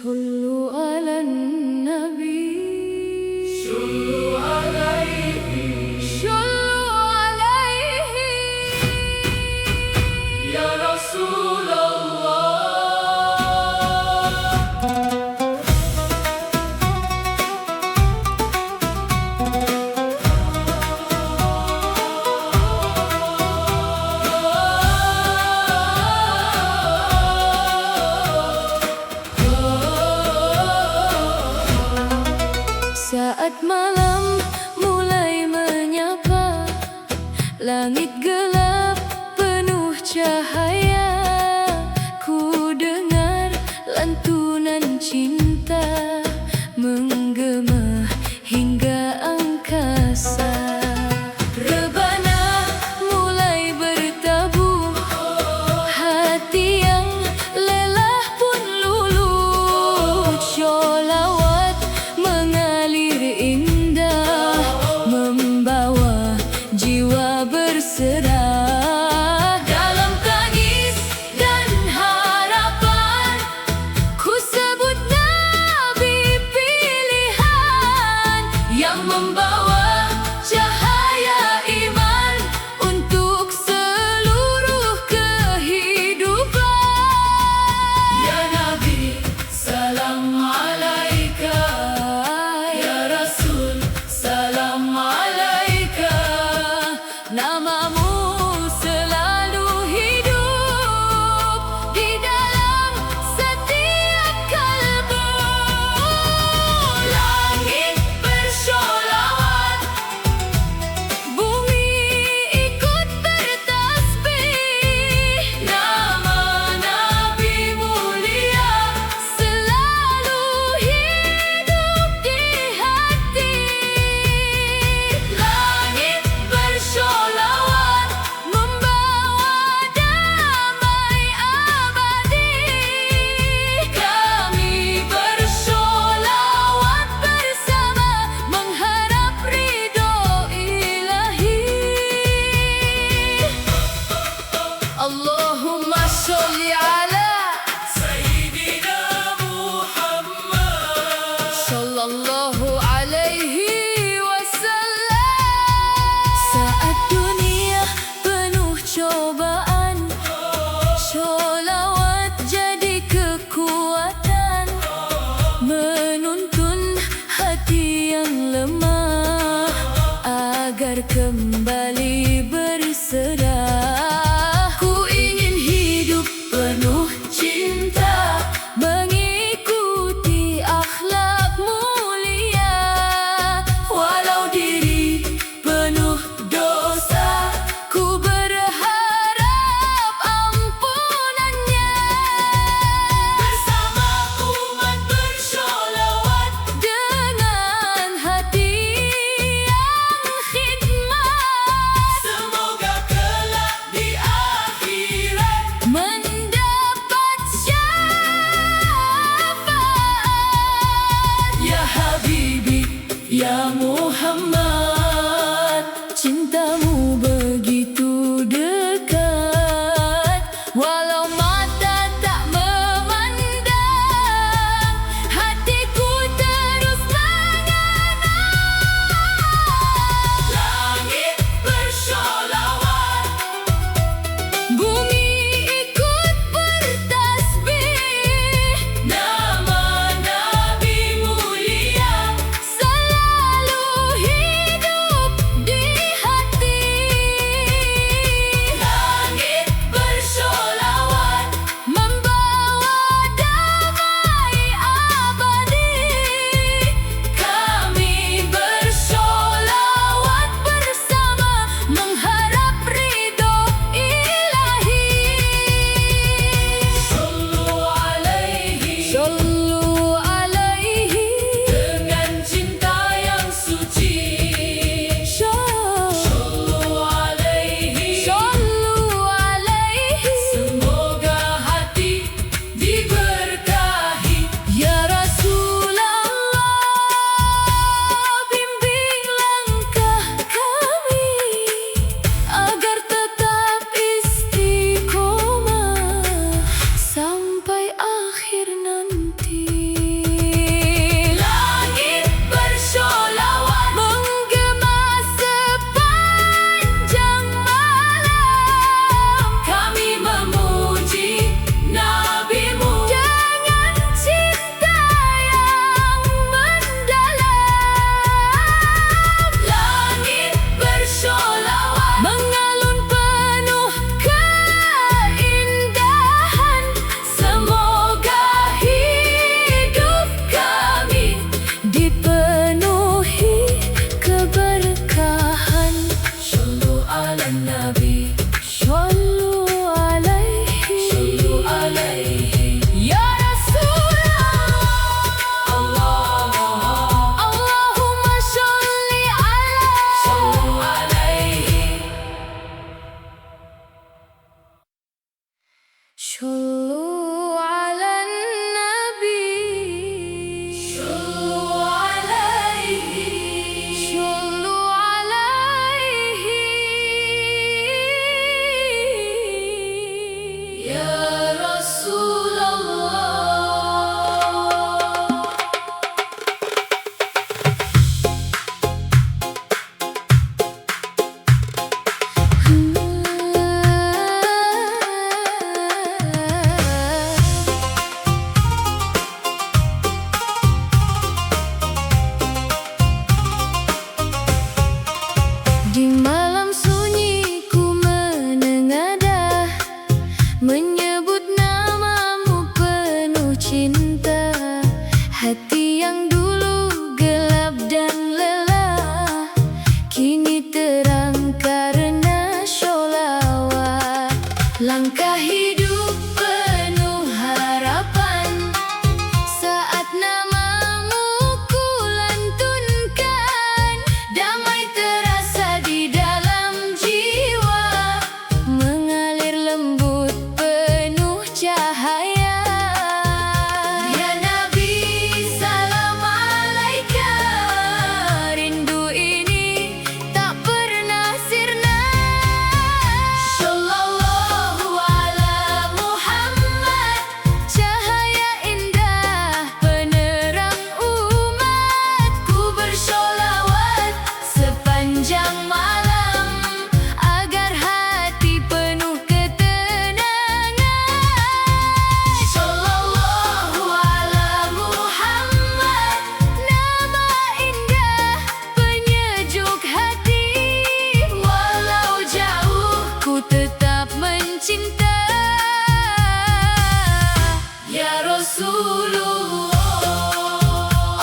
صلوا على النبي صلوا عليه صلوا عليه يا رسول الله. Saat malam mulai menyapa, langit gelap penuh cahaya. Ku dengar lantunan cinta menggema hingga angkasa. Rebana mulai bertabuh, hati yang lelah pun luluh. Sholawat mengalir indah, membawa jiwa berserah. Dalam tangis dan harapan, ku sebut Nabi pilihan yang membawa cahaya iman untuk seluruh kehidupan. Ya Nabi, salam alaika. Ya Rasul, salam alaika. Namamu selalu hidup di dalam setiap kalbu. Langit bersholawat, bumi ikut bertasbih. Nama Nabi mulia selalu hidup di hati. Langit bersholawat, membawa damai abadi. Kami bersholawat bersama, mengharap ridho ilahi. Allahumma sholli ala Sayyidina Muhammad sallallahu alaihi wasallam. Saat dunia penuh cobaan, sholawat jadi kekuatan, menuntun hati yang lemah agar kembali berserah. Ku ingin hidup penuh cinta, mengikuti akhlak mulia. Walau diri penuh dosa, ku berharap ampunannya. Bersama umat bersholawat, dengan hati yang khidmat, semoga kelak di akhirat mendapat syafaat. Ya Habibi, ya Muhammad, cintamu begitu dekat. Walau mata tak memandang, hatiku terus mengenang. Langit bersholawat, bumi ikut bertasbih. Nama Nabi mulia selalu hidup di hati. Langit bersholawat, membawa damai abadi. Kami bersholawat bersama, mengharap ridho ilahi. Sallu alaihi, sallu alaihi, dengan cinta yang suci. Sallu alaihi, sallu alaihi, semoga hati diberkahi. Ya Rasulullah, bimbing langkah kami agar tetap istiqomah sampai akhir nanti. Rasulullah.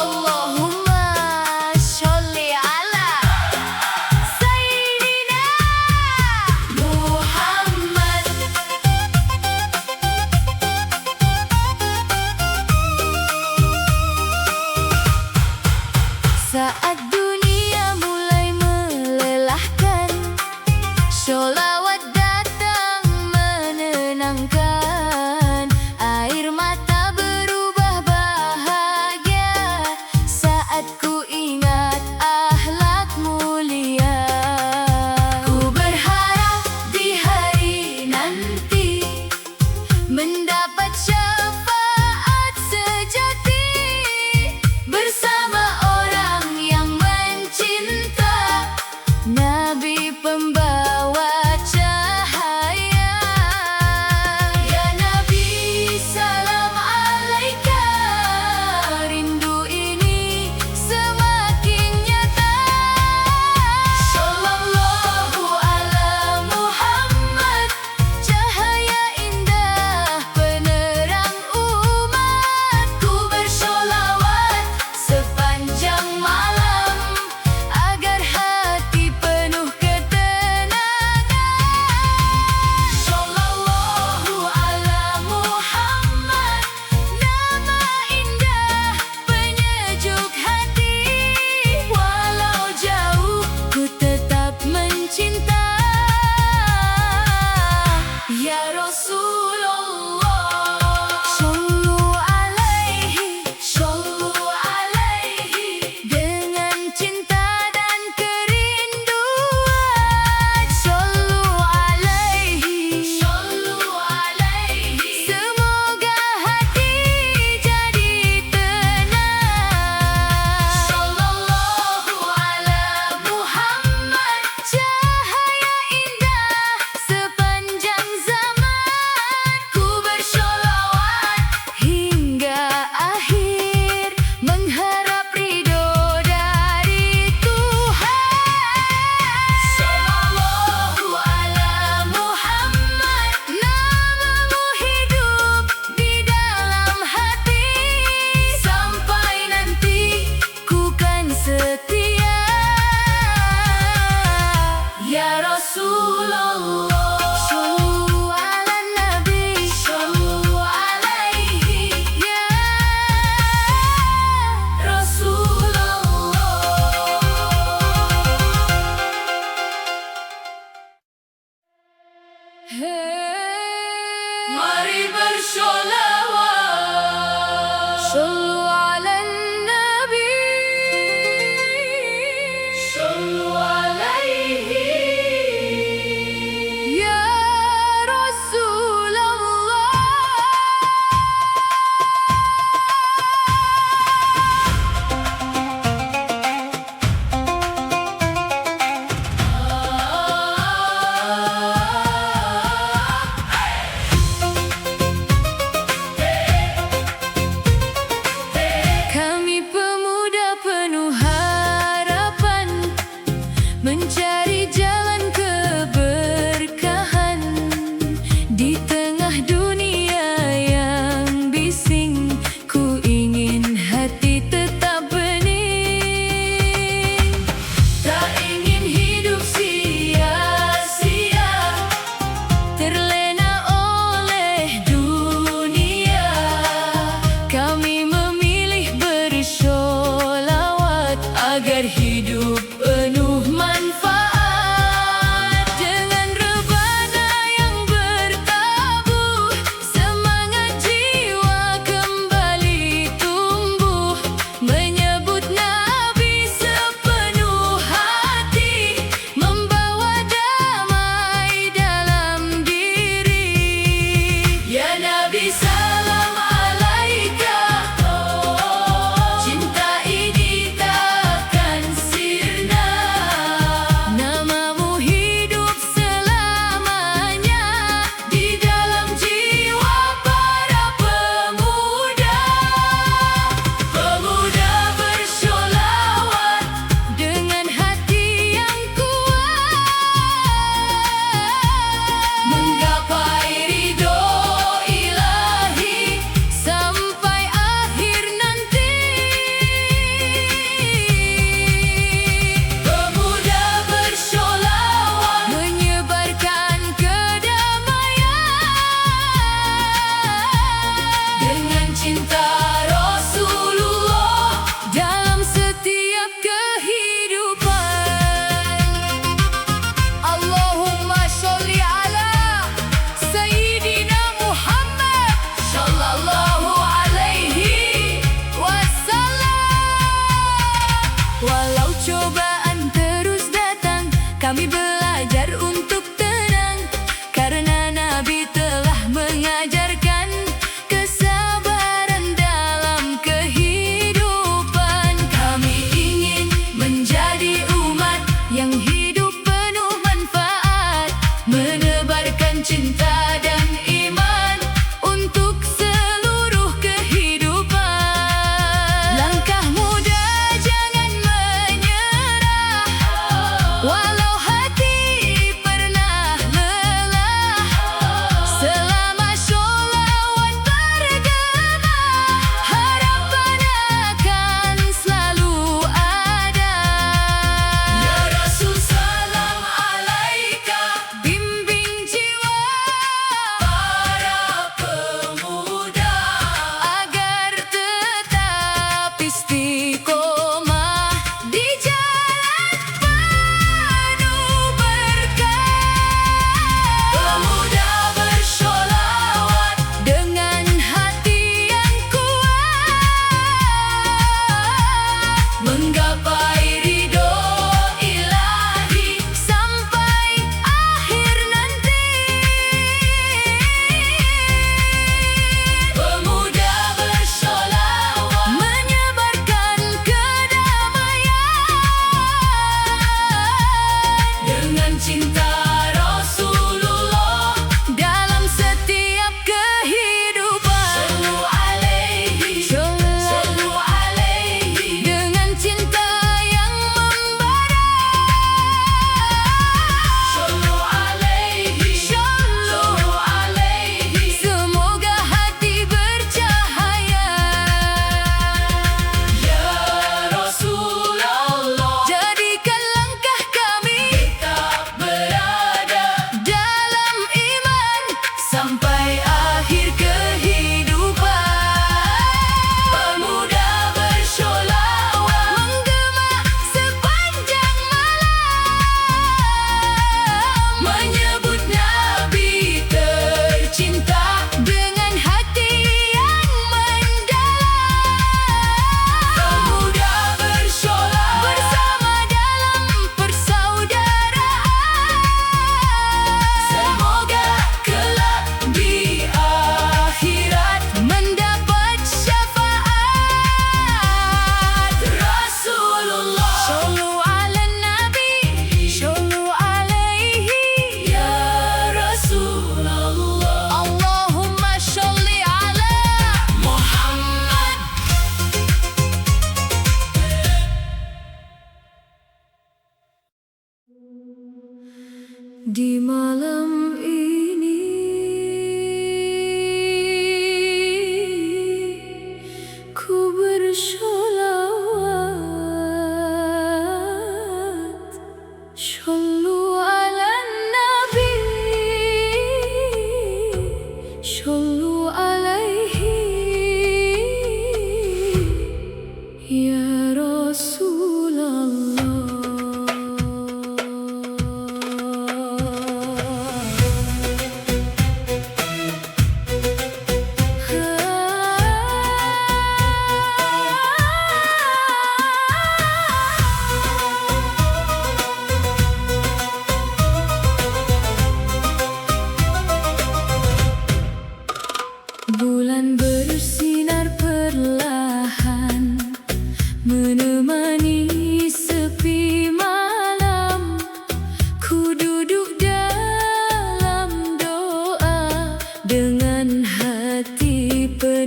Allahumma sholli ala Sayyidina Muhammad. Saat dunia mulai melelahkan, sholawat datang menenangkan. Air mata berubah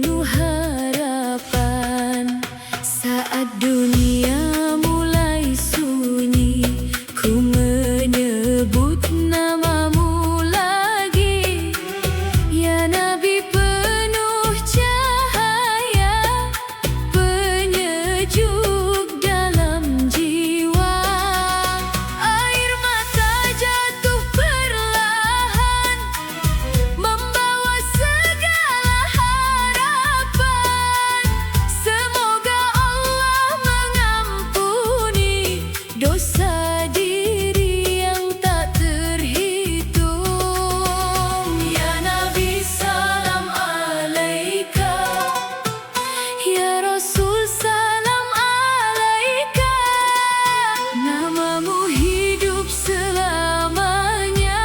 penuh harapan. Saat dunia mulai sunyi, ku menyebut namamu lagi, ya Nabi penuh cahaya, penyejuk dalam jiwa. Air mata jatuh perlahan, membawa segala harapan. Semoga Allah mengampuni dosa diri yang tak terhitung. Ya Nabi salam alaika, ya Rasul salam alaika. Namamu hidup selamanya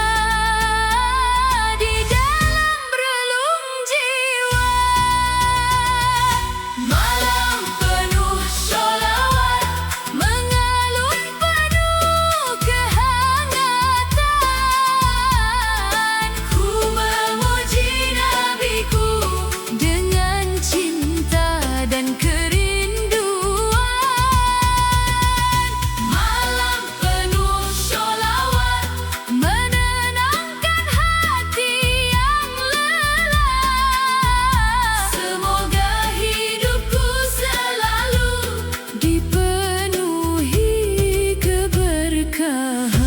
di dalam relung jiwa. Malam penuh sholawat, mengalun penuh kehangatan. Ku memuji Nabiku dengan cinta dan kerinduan. Malam penuh sholawat, menenangkan hati yang lelah. Semoga hidupku selalu dipenuhi keberkahan.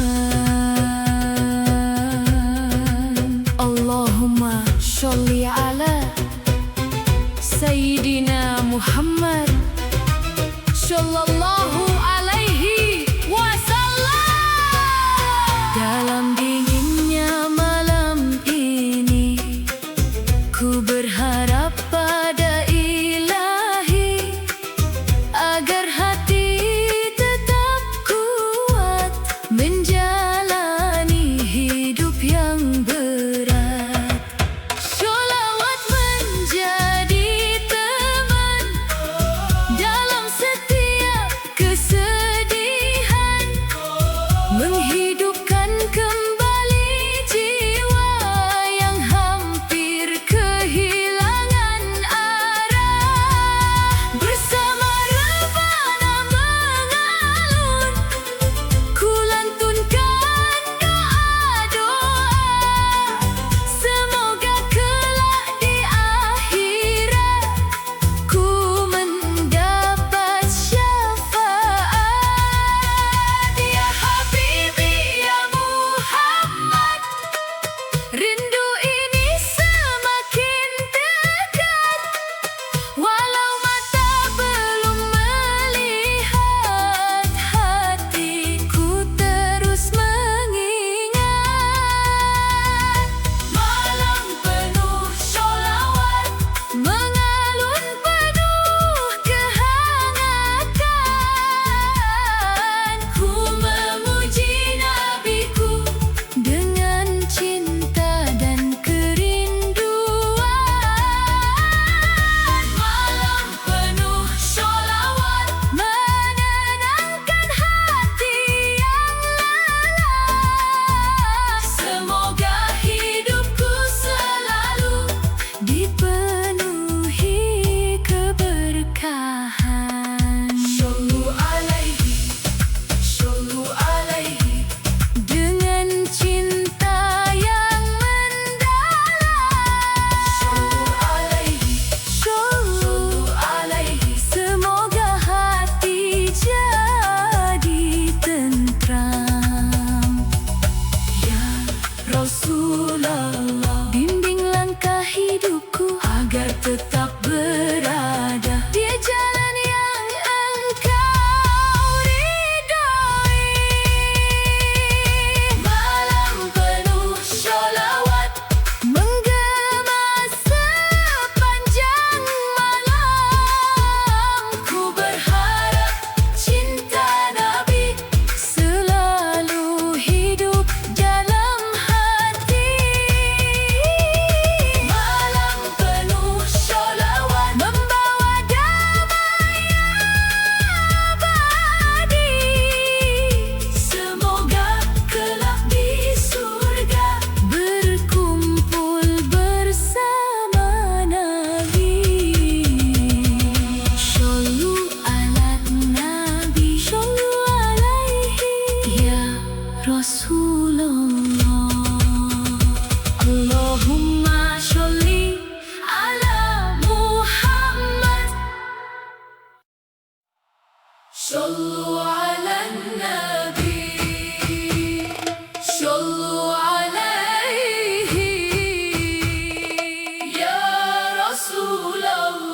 Allahumma sholli ala Sayyidina Muhammad Sallallahu alaihi wasallam. Dalam dinginnya malam ini, ku berharap pada Ilahi agar hati tetap kuat menjalani hidup yang berat. Sholawat menjadi teman dalam setiap صلوا على النبي صلوا عليه يا رسول الله.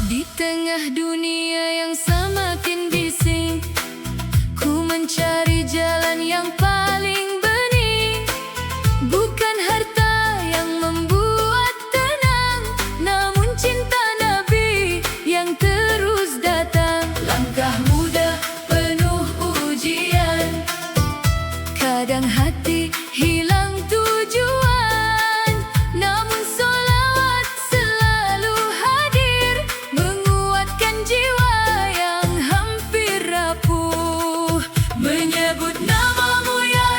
Di tengah dunia yang semakin bising, ku mencari jalan yang paling bening. Bukan harta yang membuat tenang, namun cinta Nabi yang terus datang. Langkah mudah penuh ujian, kadang hati hilang tujuan, namun sholawat selalu hadir, menguatkan jiwa yang hampir rapuh. Menyebut namamu ya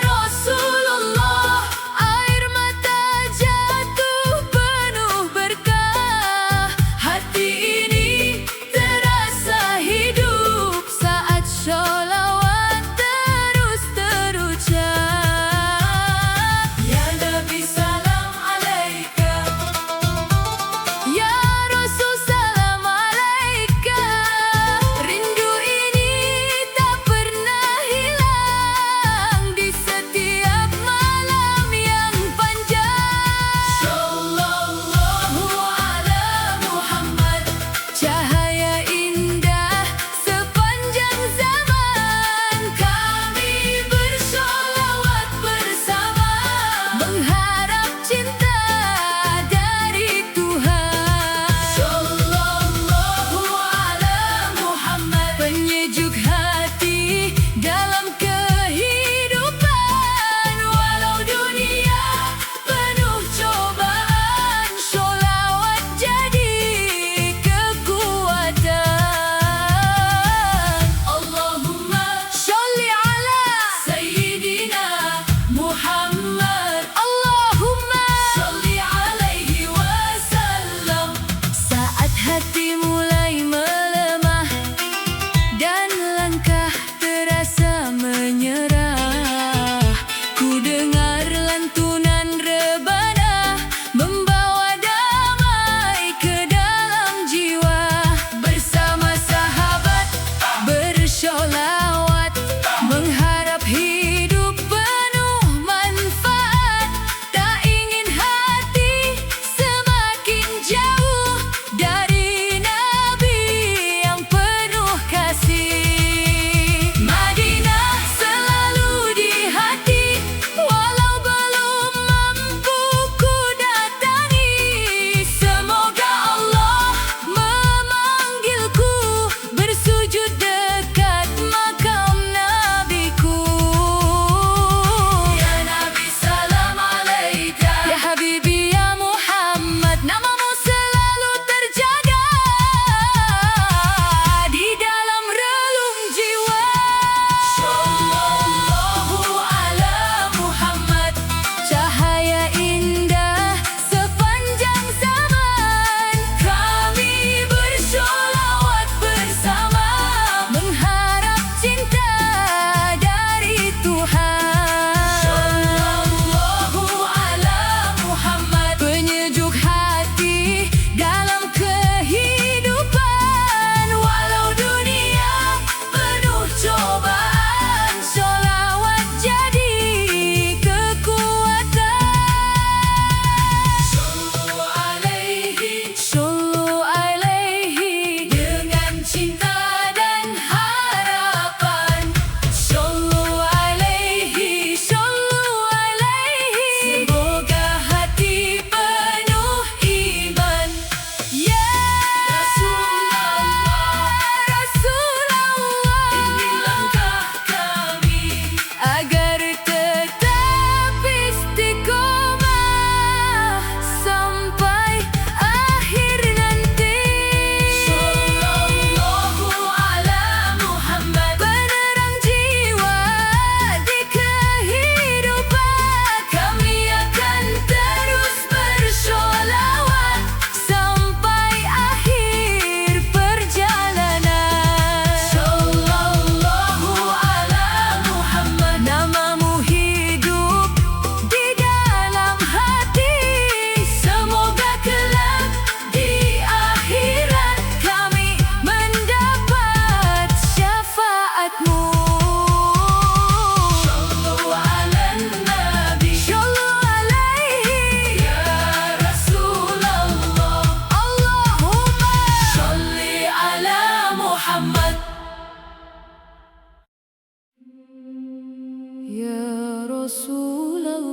Rasulullah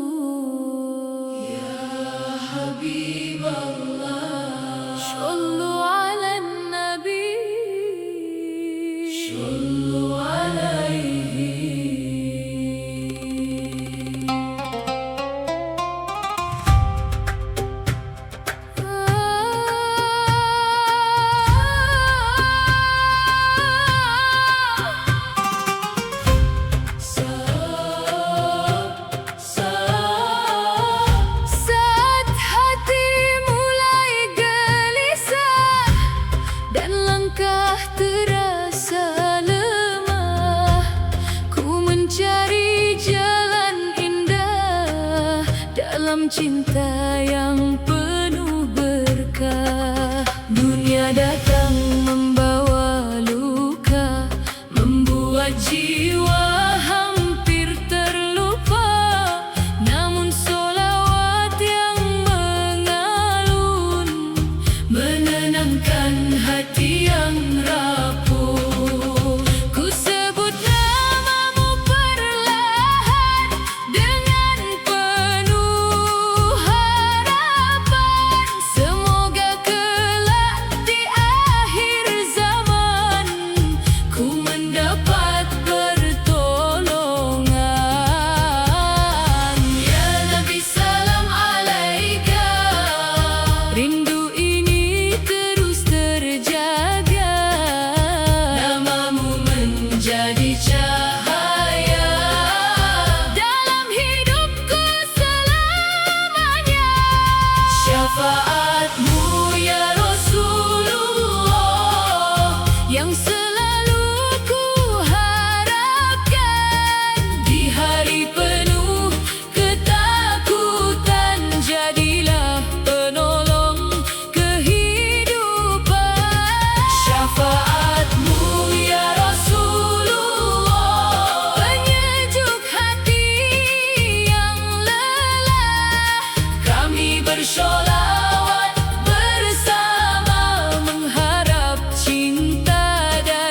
Ya Habiballah Sallu ala Nabi Sallu alaihi Saat hati mulai gelisah dan langkah terasa lemah, ku mencari jalan indah dalam cinta yang penuh berkah. Dunia datang membawa luka, membuat jiwa hampir terlupa. Namun solawat yang mengalun menenangkan hati yang rapuh. Ku sebut namamu perlahan dengan penuh harapan. Semoga kelak di akhir zaman ku mendapat pertolongan. Ya Nabi salam alaika, rindu ini terus terjaga. Namamu menjadi cahaya dalam hidupku selamanya. Syafaatmu ya Rasulullah yang selalu ku harapkan. Di hari penuh ketakutan, jadilah penolong kehidupan. Syafaatmu ya Rasulullah, penyejuk hati yang lelah. Kami bersolawat bersama mengharap cinta dan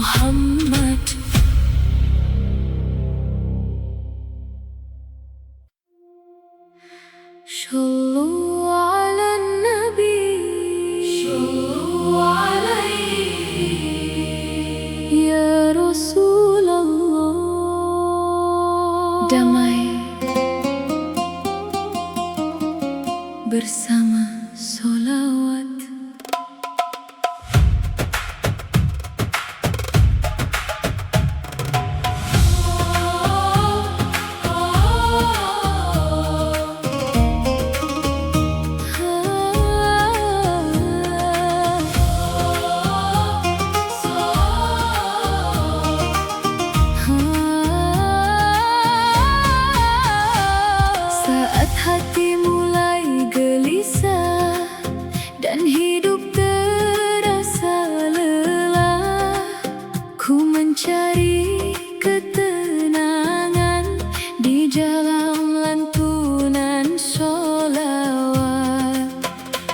Muhammad. Shallu ala Nabi, shallu alaihi ya Rasulullah. Damai bersama solawat. Saat hati mulai gelisah dan hidup terasa lelah, ku mencari ketenangan di dalam lantunan sholawat.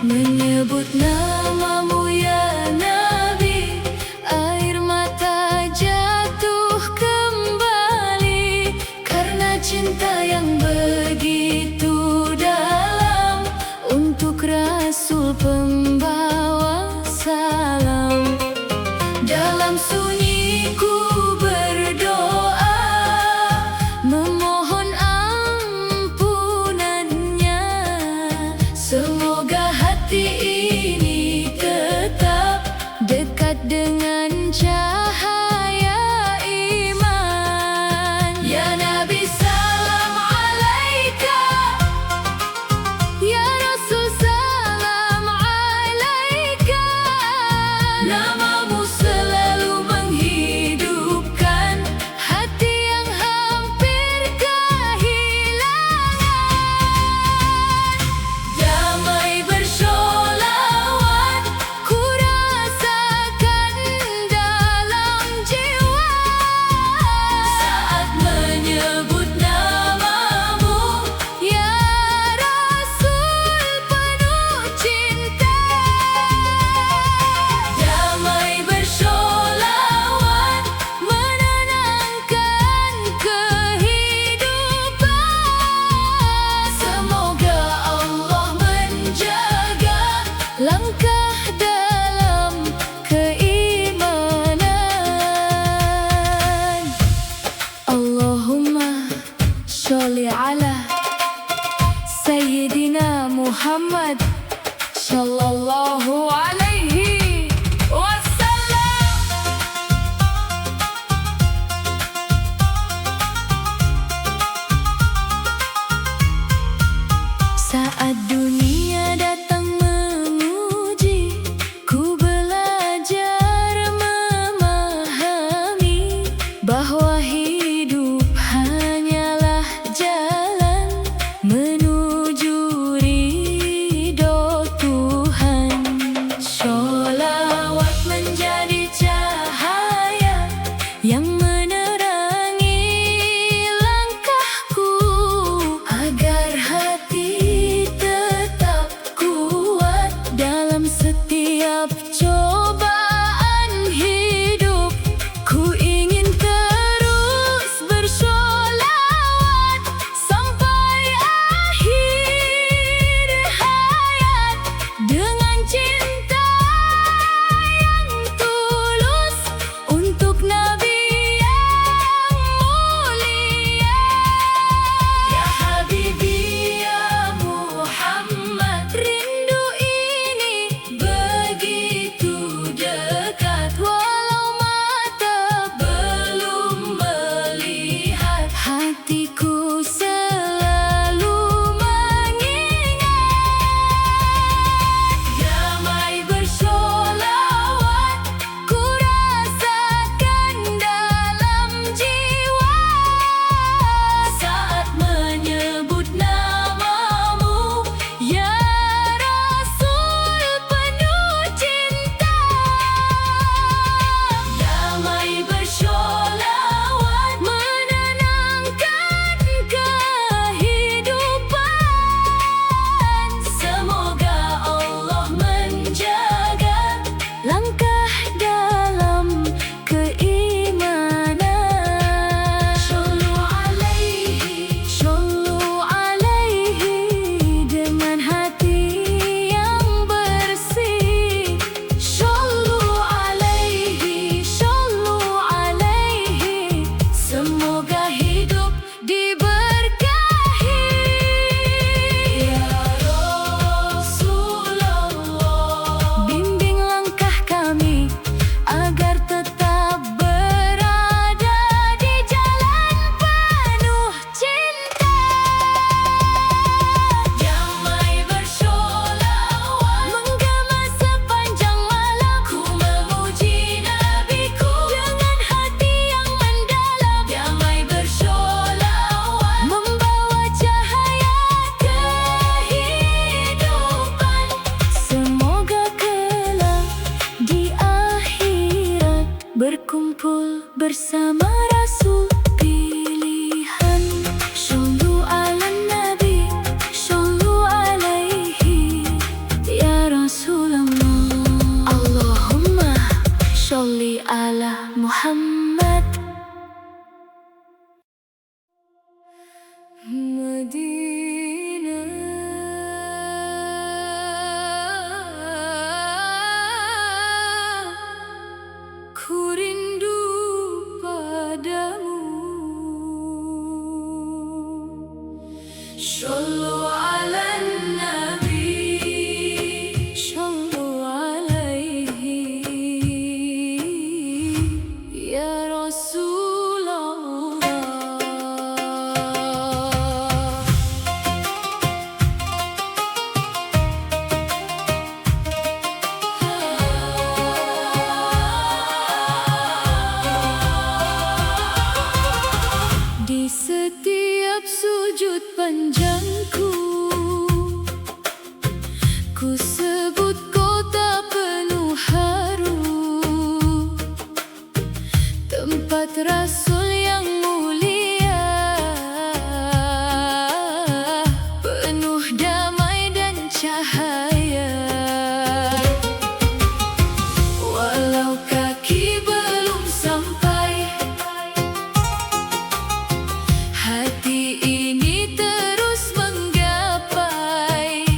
Menyebut namamu ya Nabi, air mata jatuh kembali karena cinta yang begitu dalam untuk Rasul pembawa salam. Dalam sunyi ku berkumpul bersama Rasul pilihan. Shollu ala Nabi, shollu alaihi ya Rasulullah. Allahumma sholli ala Muhammad. Madinah, ku rindu padamu. Shollu ala Nabi, shollu alaihi ya Rasulullah. Di setiap sujud panjangku, ku sebut kota penuh haru, tempat Rasul yang mulia, penuh damai dan cahaya. Walau kaki belum sampai, hati ini terus menggapai,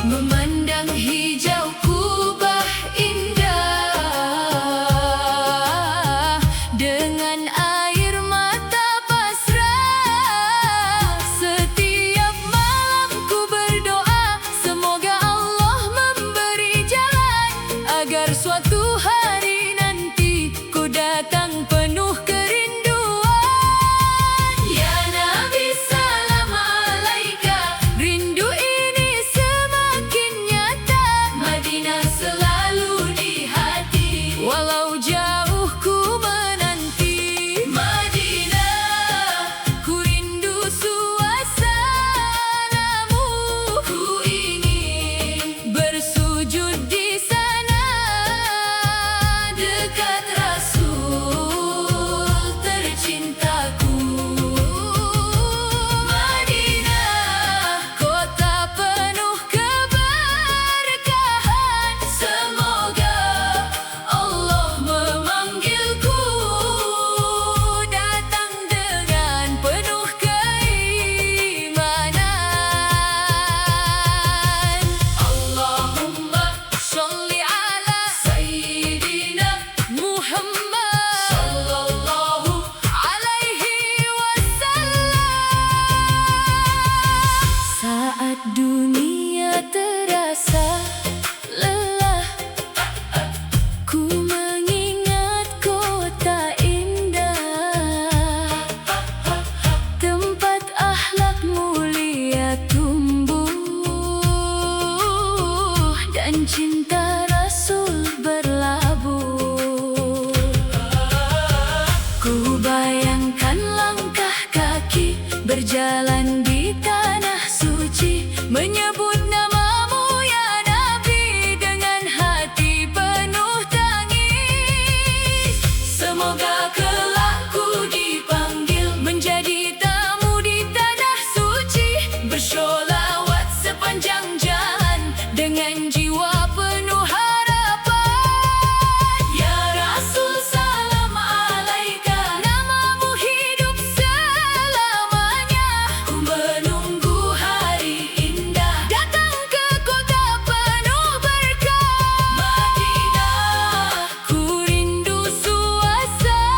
memandang hijau Kubah indah, dengan air mata pasrah. Setiap malam ku berdoa, semoga Allah memberi jalan, agar suatu hari nanti ku datang penuh kerinduan. Ya Nabi salam alaika, rindu ini semakin nyata, Madinah selalu di hati, walau jauh ku menanti. Madinah, ku rindu suasanamu, ku ingin bersujud di sana, dekat Rasul tercintaku. Madinah, kota penuh keberkahan, semoga Allah memanggilku, datang dengan penuh keimanan. Allahumma sholli ala Sayyidina Muhammad sallallahu alaihi wasallam. Saat dunia terasa lelah, ku mengingat kota indah, tempat akhlak mulia tumbuh, dan cinta Rasul berlabuh. Ku bayangkan langkah kaki berjalan di tanah suci, menyebut namamu ya Nabi, dengan hati penuh tangis. Semoga kelak ku dipanggil menjadi tamu di tanah suci, bersholawat sepanjang jalan dengan jiwa penuh harapan. Ya Rasul salam alaika, namamu hidup selamanya, ku menunggu hari indah datang ke kota penuh berkah. Madinah, ku rindu suasanamu,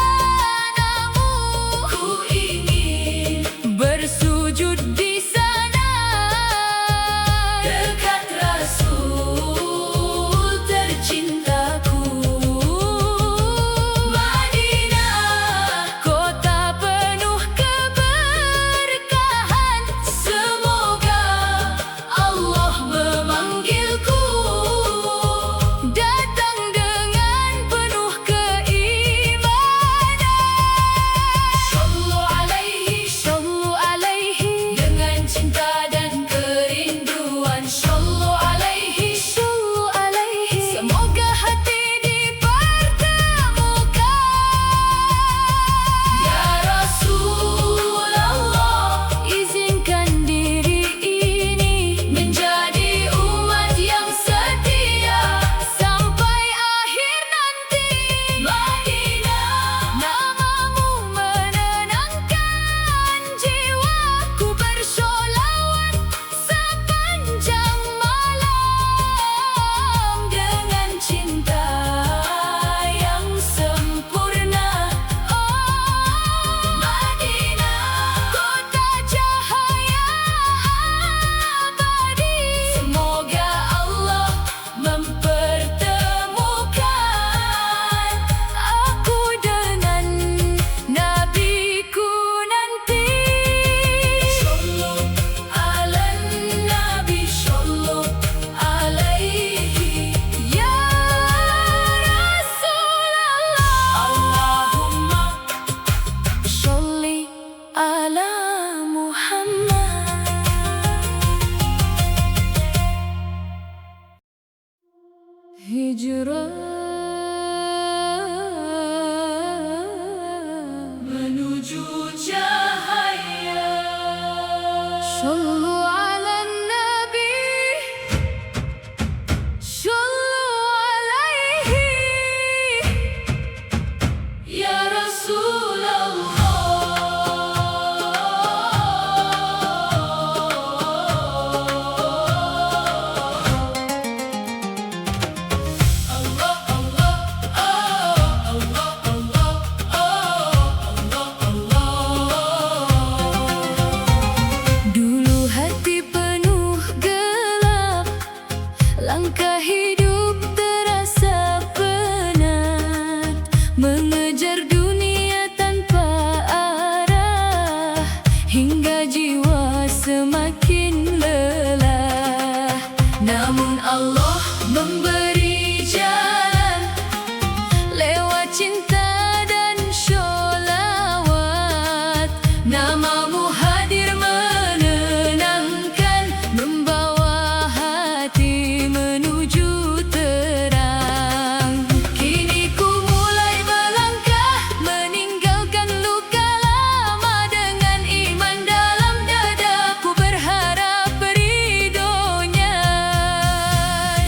mengejar dunia tanpa arah, hingga jiwa semakin lelah. Namun Allah memberi jalan lewat cinta dan sholawat. Namamu hadir menenangkan, membawa hati menuju terang. Kini ku mulai melangkah, meninggalkan luka lama. Dengan iman dalam dadaku berharap ridhonya.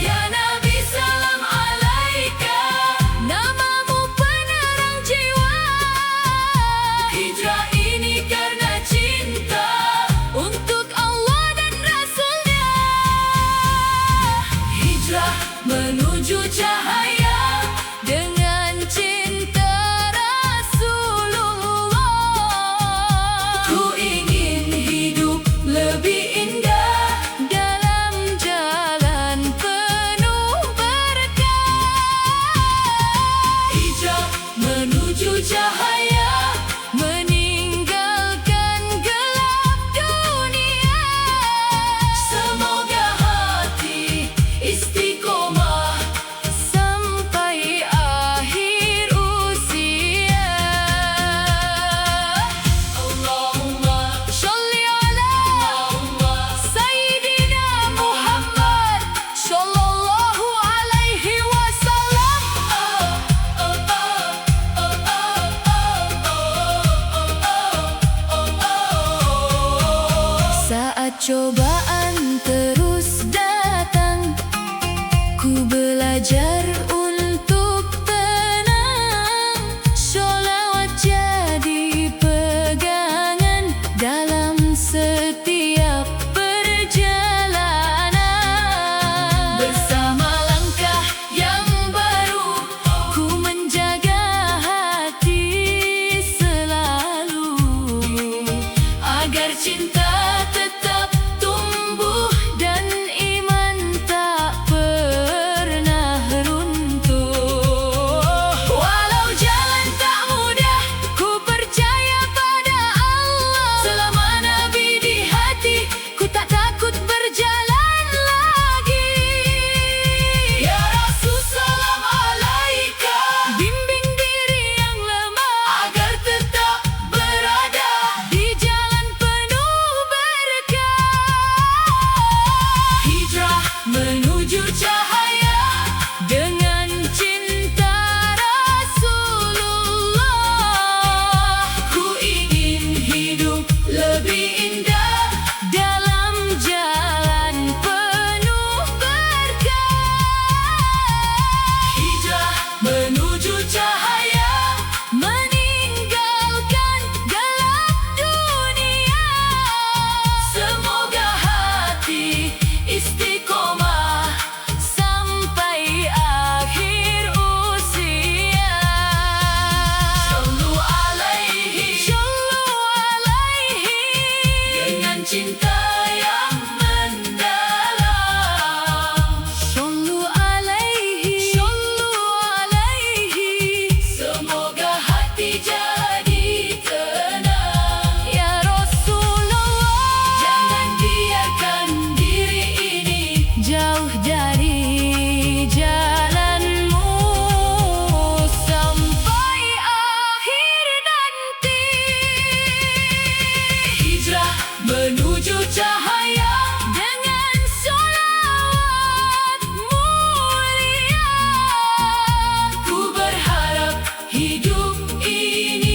Ya Nabi salam alaika, namamu penerang jiwa. Hijrah ini karena cinta untuk Allah dan Rasulnya. Hijrah menuju cahaya dengan cinta Rasulullah. Ku ingin hidup lebih indah dalam jalan penuh berkah. Hijrah menuju cahaya, meninggalkan gelap dunia. Semoga hati istiqomah sampai akhir usia. Allahumma sholli ala Sayyidina Muhammad sallallahu alaihi wasallam. Saat cobaan terus datang, ku belajar untuk tenang. Sholawat jadi pegangan dalam setiap perjalanan. Bersama langkah yang baru, ku menjaga hati selalu, agar cinta tetap tumbuh dan iman tak pernah runtuh. Walau jalan tak mudah, ku percaya pada Allah. Selama Nabi di hati, ku tak takut berjalan lagi. Ya Rasul salam alaika, bimbing diri yang lemah agar tetap berada di jalan penuh berkah. Hijrah menuju cahaya dengan cinta Rasulullah. Ku ingin hidup lebih indah dalam jalan penuh berkah. Hijrah menuju cahaya, meninggalkan gelap dunia. Semoga hati istiqomah sampai akhir usia. Shallu alaihi, dengan cinta yang mendalam. Shallu alaihi, semoga hati jadi tenang. Ya Rasulullah, jangan biarkan diri ini jauh dari jalanmu sampai akhir nanti. Hijrah menuju cahaya dengan sholawat mulia. Ku berharap hidup ini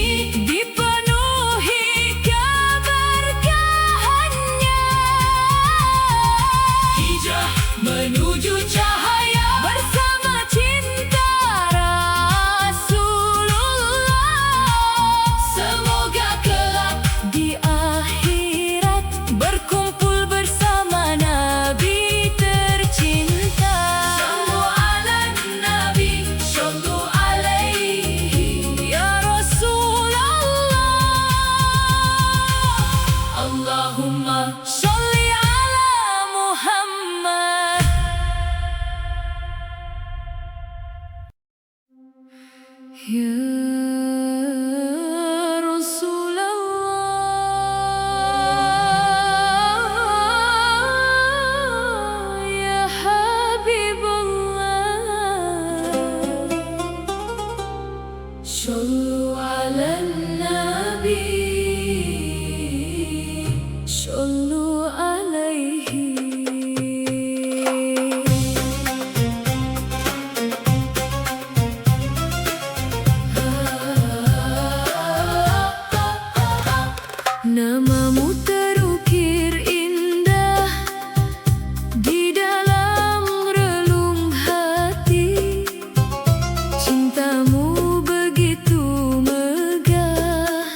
على النبي صلوا عليه Namamu terukir indah di dalam relung hati, cintamu begitu megah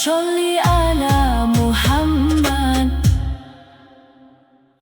Kecuali